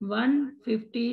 150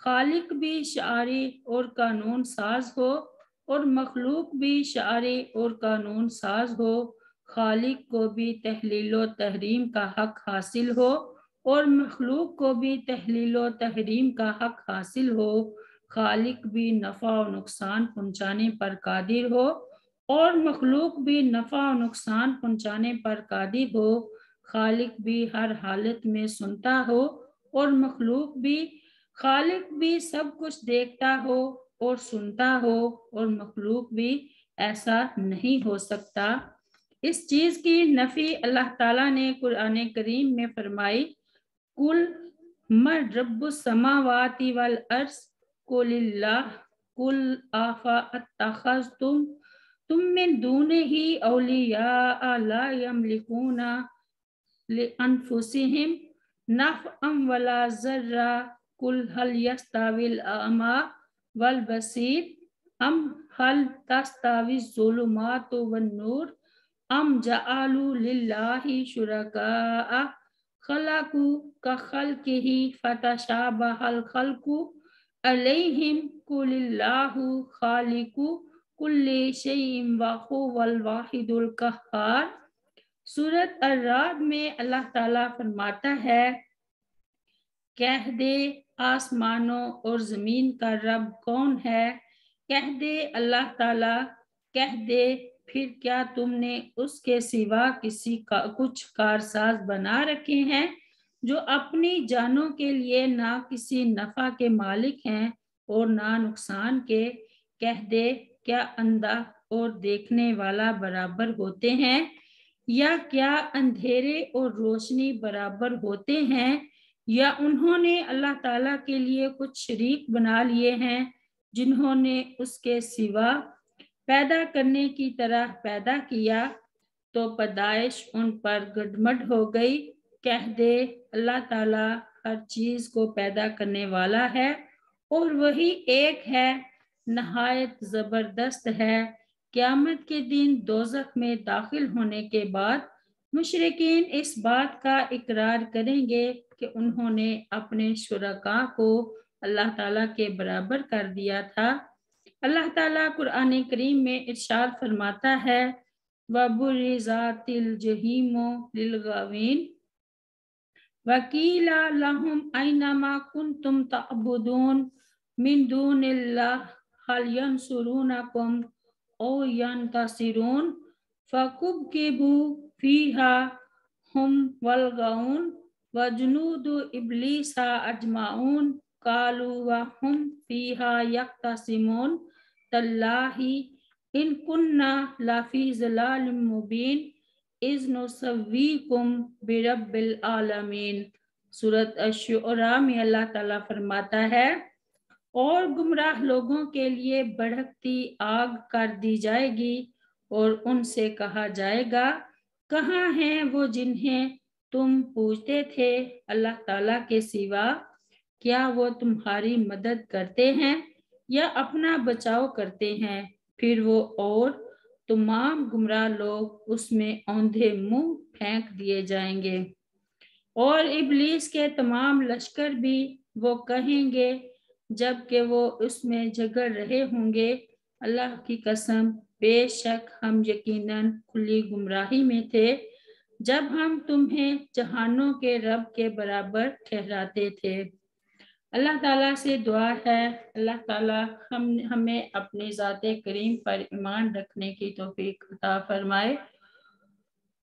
خالق بھی شاعری اور قانون ساز ہو اور مخلوق بھی شاعری اور قانون ساز ہو، خالق کو بھی تحلیل و تحریم کا حق حاصل ہو اور مخلوق کو بھی تحلیل و تحریم کا حق حاصل ہو، خالق بھی نفع و نقصان پہنچانے پر قادر ہو اور مخلوق بھی نفع و نقصان پہنچانے پر قادر ہو، خالق بھی ہر حالت میں سنتا ہو اور مخلوق بھی، خالق بھی سب کچھ دیکھتا ہو اور سنتا ہو اور مخلوق بھی ایسا نہیں ہو سکتا۔ اس چیز کی نفی اللہ تعالیٰ نے قرآن کریم میں فرمائی، قل من رب السماوات والارض قل اللہ قل افاتخذتم من دونہ اولیاء لا یملکون لانفسہم نفعا ولا ضرا قل هل يستوي الاعمى والبصير ام هل تستوي الظلمات والنور ام جعلوا لله شركاء خلقوا كخلقه فتشابه الخلق عليهم قل الله خالق كل شيء وهو الواحد القهار۔ سورۃ الرعد میں اللہ تعالیٰ فرماتا ہے، کہہ دے آسمانوں اور زمین کا رب کون ہے، کہہ دے اللہ تعالیٰ، کہہ دے پھر کیا تم نے اس کے سوا کسی کا کچھ کارساز بنا رکھے ہیں جو اپنی جانوں کے لیے نہ کسی نفع کے مالک ہیں اور نہ نقصان کے، کہہ دے کیا اندھا اور دیکھنے والا برابر ہوتے ہیں یا کیا اندھیرے اور روشنی برابر ہوتے ہیں، یا انہوں نے اللہ تعالیٰ کے لیے کچھ شریک بنا لیے ہیں جنہوں نے اس کے سوا پیدا کرنے کی طرح پیدا کیا تو پیدائش ان پر گڈمڈ ہو گئی۔ کہہ دے اللہ تعالیٰ ہر چیز کو پیدا کرنے والا ہے اور وہی ایک ہے، نہایت زبردست ہے۔ قیامت کے دن دوزخ میں داخل ہونے کے بعد مشرکین اس بات کا اقرار کریں گے کہ انہوں نے اپنے شرکاء کو اللہ تعالیٰ کے برابر کر دیا تھا۔ اللہ تعالیٰ قرآن کریم میں ارشاد فرماتا ہے، وَبُرِّزَتِ الْجَحِیمُ لِلْغَاوِینَ وَقِیلَ لَهُمْ أَیْنَ مَا كُنْتُمْ تَعْبُدُونَ مِن دُونِ اللَّهِ هَلْ يَنْصُرُونَکُمْ أَوْ يَنْتَصِرُونَ فَكُبْكِبُوا فِیہَا هُمْ وَالْغَاوُونَ وَجُنُودُ إِبْلِیسَ أَجْمَعُونَ قَالُوا وَهُمْ فِیہَا یَخْتَصِمُونَ تَاللَّهِ إِن كُنَّا لَفِی ضَلَالٍ مُبِینٍ اذ نسویکم برب العالمین۔ سورۃ الشعراء میں اللہ تعالیٰ فرماتا ہے، اور گمراہ لوگوں کے لیے بھڑکتی آگ کر دی جائے گی اور ان سے کہا جائے گا، کہاں ہیں وہ جنہیں تم پوجتے تھے اللہ تعالیٰ کے سوا، کیا وہ تمہاری مدد کرتے ہیں یا اپنا بچاؤ کرتے ہیں؟ پھر وہ اور تمام گمراہ لوگ اس میں اوندھے منہ پھینک دیے جائیں گے، اور ابلیس کے تمام لشکر بھی وہ کہیں گے جب کہ وہ اس میں جھگڑ رہے ہوں گے، اللہ کی قسم بے شک ہم یقیناً کھلی گمراہی میں تھے جب ہم تمہیں جہانوں کے رب کے برابر ٹھہراتے تھے۔ اللہ تعالیٰ سے دعا ہے اللہ تعالیٰ ہمیں اپنی ذات کریم پر ایمان رکھنے کی توفیق عطا فرمائے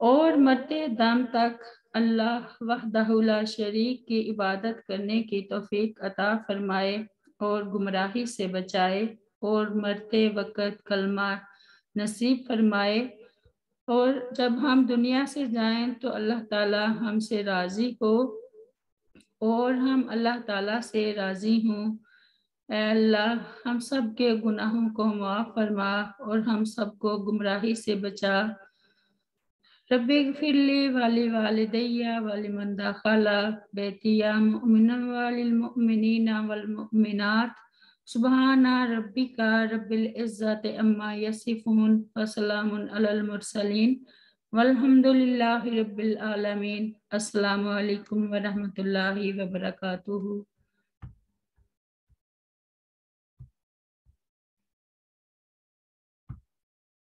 اور مرتے دم تک اللہ وحدہ لا شریک کی عبادت کرنے کی توفیق عطا فرمائے اور گمراہی سے بچائے اور مرتے وقت کلمہ نصیب فرمائے، اور جب ہم دنیا سے جائیں تو اللہ تعالیٰ ہم سے راضی ہو اور ہم اللہ تعالیٰ سے راضی ہوں۔ اے اللہ ہم سب کے گناہوں کو معاف فرما اور ہم سب کو گمراہی سے بچا۔ رب اغفر لی ولوالدی ولمن دخل بیتی مؤمنا وللمؤمنین والمؤمنات سبحان ربک رب العزت عما یصفون وسلام علی المرسلین والحمد للہ رب العالمین۔ السلام علیکم ورحمۃ اللہ وبرکاتہ۔